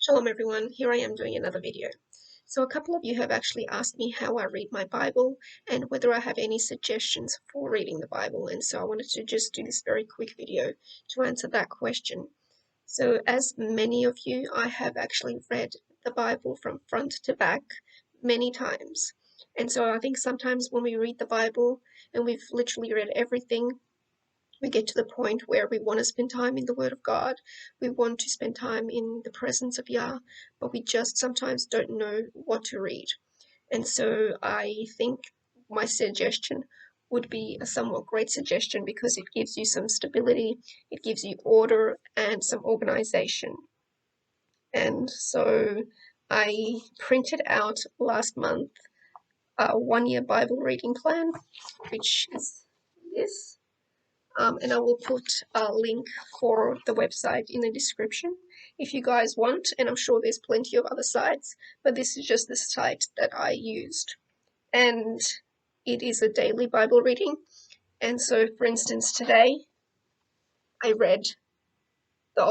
Shalom everyone, here I am doing another video. So a couple of you have actually asked me how I read my Bible and whether I have any suggestions for reading the Bible, and so I wanted to just do this very quick video to answer that question. So as many of you, I have actually read the Bible from front to back many times. And so I think sometimes when we read the Bible and we've literally read everything, we get to the point where we want to spend time in the Word of God. We want to spend time in the presence of Yah, but we just sometimes don't know what to read. And so I think my suggestion would be a somewhat great suggestion because it gives you some stability, it gives you order and some organization. And so I printed out last month a 1-year Bible reading plan, which is this. And I will put a link for the website in the description if you guys want, and I'm sure there's plenty of other sites, but this is just the site that I used. And it is a daily Bible reading. And so, for instance, today I read the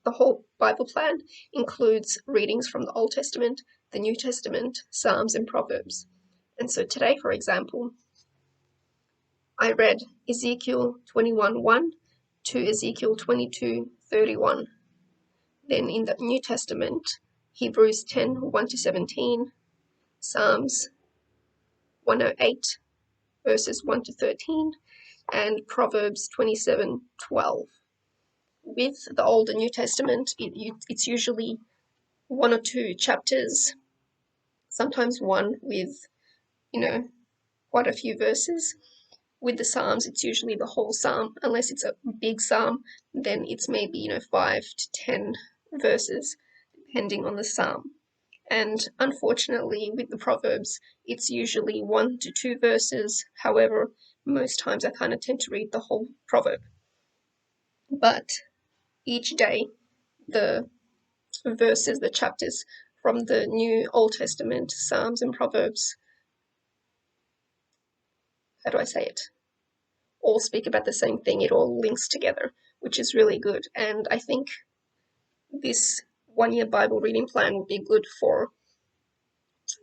whole Bible plan includes readings from the Old Testament, the New Testament, Psalms, and Proverbs. And so today, for example, I read Ezekiel 21:1 to Ezekiel 22:31. Then in the New Testament, Hebrews 10:1 to 17, Psalms 108 verses 1 to 13, and Proverbs 27:12. With the Old and New Testament, it's usually one or two chapters, sometimes one with, quite a few verses. With the Psalms, it's usually the whole Psalm. Unless it's a big Psalm, then it's maybe, 5 to 10 verses, depending on the Psalm. And unfortunately, with the Proverbs, it's usually 1 to 2 verses. However, most times I kind of tend to read the whole proverb. But each day, the verses, the chapters from the New Old Testament, Psalms and Proverbs, how do I say it? All speak about the same thing. It all links together, which is really good. And I think this 1-year Bible reading plan would be good for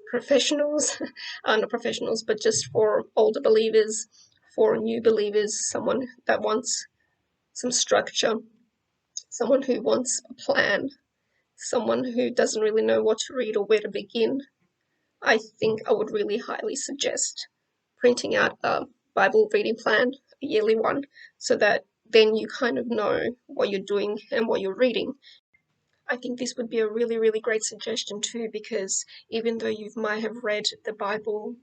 professionals, not professionals, but just for older believers, for new believers, someone that wants some structure, someone who wants a plan, someone who doesn't really know what to read or where to begin. I think I would really highly suggest printing out a Bible reading plan, a yearly one, so that then you kind of know what you're doing and what you're reading. I think this would be a really, really great suggestion too, because even though you might have read the Bible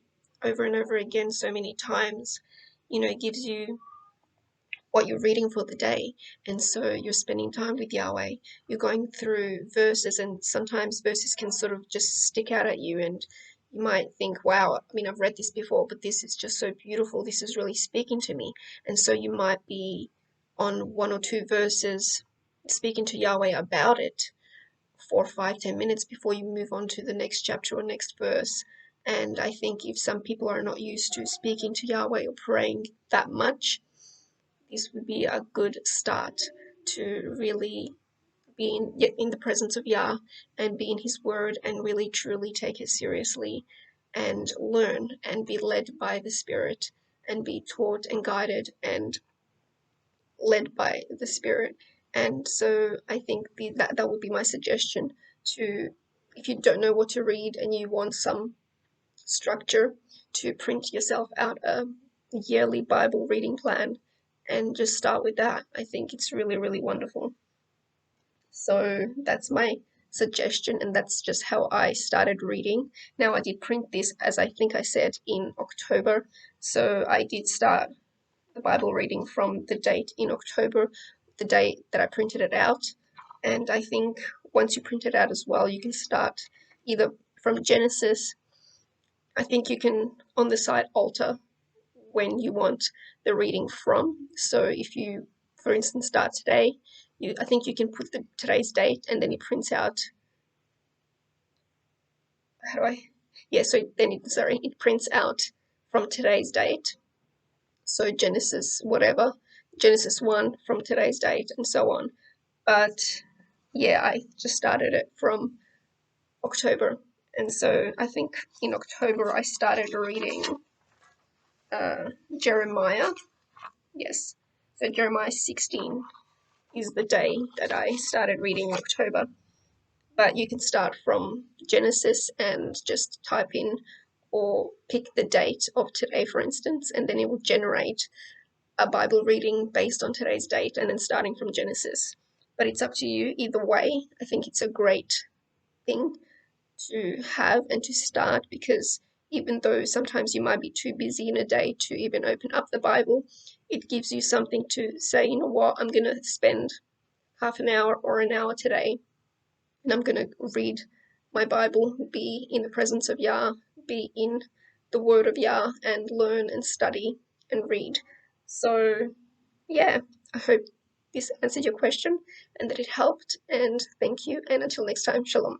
over and over again so many times, it gives you what you're reading for the day. And so you're spending time with Yahweh, you're going through verses, and sometimes verses can sort of just stick out at you, and you might think, wow, I've read this before, but this is just so beautiful, this is really speaking to me. And so you might be on 1 or 2 verses speaking to Yahweh about it for 5-10 minutes before you move on to the next chapter or next verse. And I think if some people are not used to speaking to Yahweh or praying that much, this would be a good start to really be in the presence of Yah and be in His Word and really truly take it seriously and learn and be led by the Spirit and be taught and guided and led by the Spirit. And so I think that would be my suggestion to, if you don't know what to read and you want some structure, to print yourself out a yearly Bible reading plan and just start with that. I think it's really, really wonderful. So that's my suggestion, and that's just how I started reading. Now, I did print this, as I think I said, in October. So I did start the Bible reading from the date in October, the date that I printed it out. And I think once you print it out as well, you can start either from Genesis. I think you can, on the site, alter when you want the reading from. So if you, for instance, start today, I think you can put today's date, and then it prints out. It prints out from today's date. So Genesis 1 from today's date, and so on. But yeah, I just started it from October. And so I think in October I started reading uh, Jeremiah. Yes. So Jeremiah 16 is the day that I started reading in October. But you can start from Genesis and just type in or pick the date of today, for instance, and then it will generate a Bible reading based on today's date and then starting from Genesis. But it's up to you either way. I think it's a great thing to have and to start because even though sometimes you might be too busy in a day to even open up the Bible, it gives you something to say, you know what, I'm going to spend half an hour or an hour today and I'm going to read my Bible, be in the presence of Yah, be in the Word of Yah, and learn and study and read. So, yeah, I hope this answered your question and that it helped. And thank you. And until next time, Shalom.